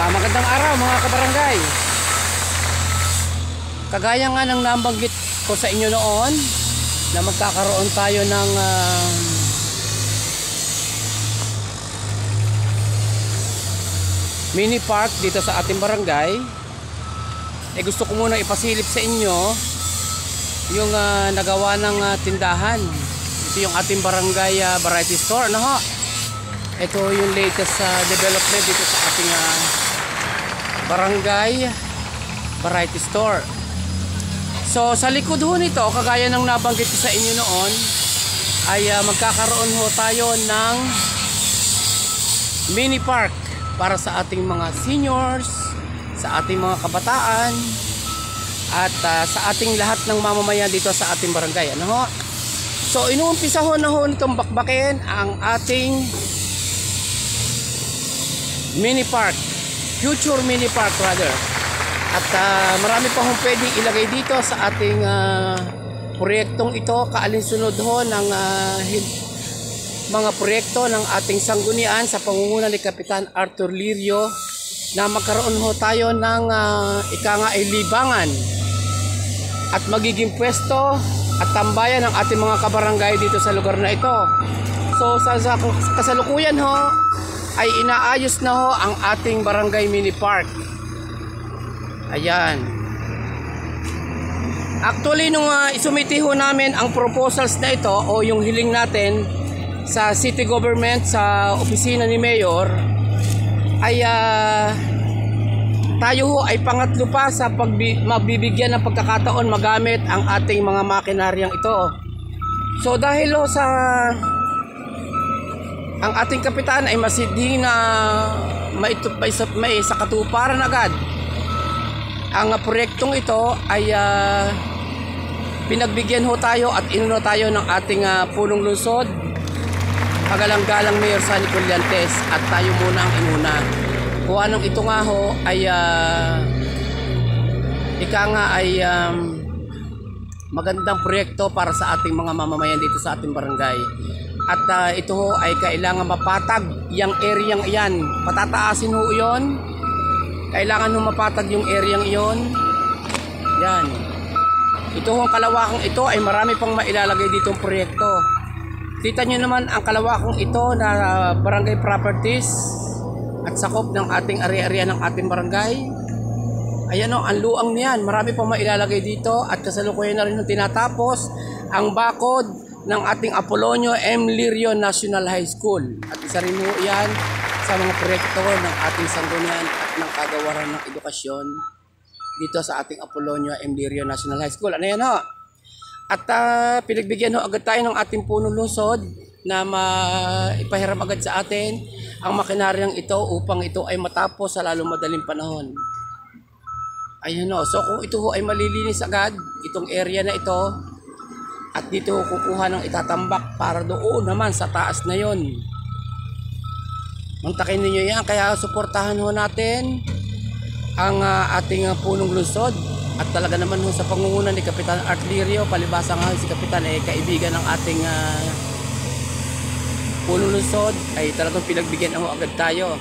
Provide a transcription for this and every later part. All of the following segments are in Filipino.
Magandang araw mga kabarangay. Kagaya nga ng nabanggit ko sa inyo noon na magkakaroon tayo ng mini park dito sa ating barangay. Gusto ko muna ipasilip sa inyo yung nagawa ng tindahan. Ito yung ating barangay variety store. Ano ho? Ito yung latest development dito sa ating barangay variety store. So sa likod ho nito, kagaya ng nabanggit ko sa inyo noon, ay magkakaroon ho tayo ng mini park para sa ating mga seniors, sa ating mga kabataan, at sa ating lahat ng mamamayan dito sa ating barangay. Ano ho? So inuumpisa ho na ho nitong bakbakin ang ating mini park, future mini park rather. At marami pa hong pwedeng ilagay dito sa ating proyektong ito. Kaalinsunod ho ng mga proyekto ng ating sanggunian sa pangunguna ni Kapitan Arthur Lirio na magkaroon ho tayo ng libangan at magiging pwesto at tambayan ng ating mga kabarangay dito sa lugar na ito. So sa kasalukuyan ho ay inaayos na ho ang ating barangay mini park. Ayan. Actually nung isumiti ho namin ang proposals na ito o yung hiling natin sa city government, sa opisina ni Mayor, ay tayo ho ay pangatlo pa sa magbibigyan ng pagkakataon magamit ang ating mga makinaryang ito. So dahil ho sa ang ating kapitan ay masidi na may sa katuparan agad ang proyektong ito, ay pinagbigyan ho tayo at inuno tayo ng ating punong lungsod, pagalang-galang Mayor Sunny Colliantes, at tayo muna ang inuna. Kung anong ito nga ho ay magandang proyekto para sa ating mga mamamayan dito sa ating barangay. At ito ho ay kailangan mapatag yung area yan. Patataasin ho yun. Kailangan ho mapatag yung area yon. Yan. Ito ho ang kalawakang ito ay marami pang mailalagay ditong proyekto. Kita nyo naman ang kalawakang ito na barangay properties at sakop ng ating area-area ng ating barangay. Ayan o, ang luang niyan. Marami pang mailalagay dito at kasalukuyan na rin yung tinatapos ang bakod ng ating Apolonio M. Lirio National High School. At isa rin ho yan sa mga proyekto ng ating sanggunian at ng kagawaran ng edukasyon dito sa ating Apolonio M. Lirio National High School. Ano yan ho? At pinagbigyan ho agad tayo ng ating punong lungsod na ipahiram agad sa atin ang makinaryang ito upang ito ay matapos sa lalong madaling panahon. Ayun ho. So kung ito ho ay malilinis agad, itong area na ito, at dito kukuha ng itatambak para doon naman sa taas na yon. Mantakin ninyo yan, kaya suportahan ho natin ang ating punong lungsod. At talaga naman ho sa pangunguna ni Kapitan Art Lirio, palibasa nga si Kapitan ay kaibigan ng ating punong lungsod, ay talagang pinagbigyan ho agad tayo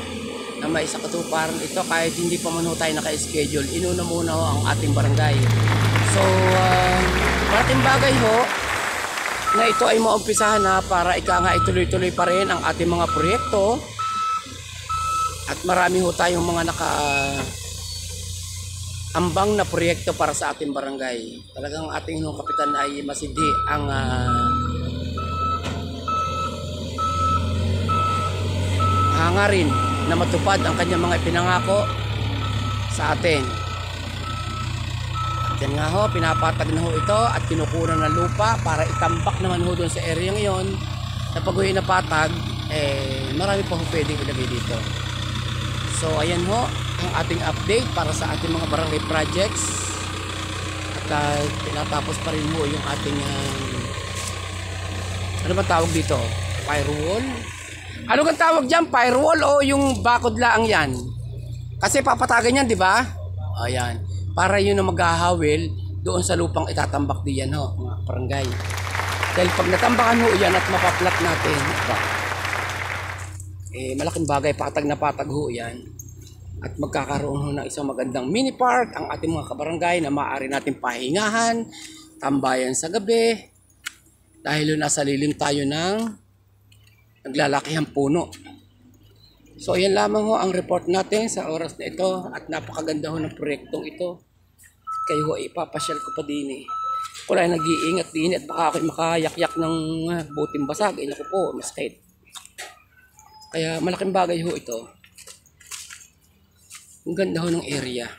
na may isa katuparan ito kahit hindi pa man ho tayo naka-schedule. Inuna muna ho ang ating barangay. So parating bagay ho na ito ay maumpisahan na para ituloy-tuloy pa rin ang ating mga proyekto. At marami ho tayong mga ambang na proyekto para sa ating barangay. Talagang ating kapitan ay masidi ang hangarin na matupad ang kanyang mga ipinangako sa atin. At yan nga ho, pinapatag na ho ito at kinukunan ng lupa para itambak naman ho doon sa area ngayon na pag huwi na patag, marami pa ho pwedeng ilagay dito. So ayan ho ang ating update para sa ating mga barangay projects. At pinatapos pa rin ho yung ating ano ba tawag dito? Firewall? Ano kang tawag dyan? Firewall o yung bakod laang yan? Kasi papatagan yan, di ba? Ayan. Para yun na maghahawil doon sa lupang itatambak diyan ho, mga barangay. Dahil pag natambakan ho yan at mapaplat natin, malaking bagay, patag na patag ho yan. At magkakaroon ho ng isang magandang mini park ang ating mga kabarangay na maaari natin pahingahan, tambayan sa gabi, dahil nasa lilim tayo ng naglalakihang puno. So ayan lamang ho ang report natin sa oras na ito at napakaganda ho ng proyektong ito. Kayo ho ipapasyal ko pa din eh. Kung ay nag-iingat din at baka ako'y makayakyak ng buting basag, naku po, masakit. Kaya malaking bagay ho ito. Ang ganda ho ng area.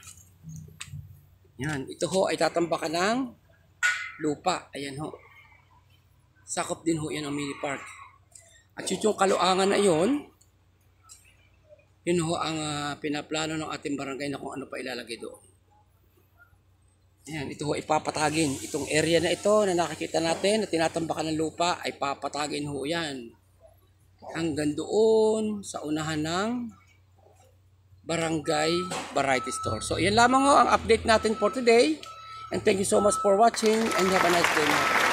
Yan, ito ho ay tatambakan ng lupa. Ayan ho. Sakop din ho yan ang mini park. At yung kaluangan na yun ho ang pinaplano ng ating barangay na kung ano pa ilalagay doon. Ayan, ito ho ipapatagin. Itong area na ito na nakikita natin na tinatambakan ng lupa ay papatagin ho yan. Hanggang doon sa unahan ng Barangay Variety Store. So yan lamang ho ang update natin for today. And thank you so much for watching and have a nice day.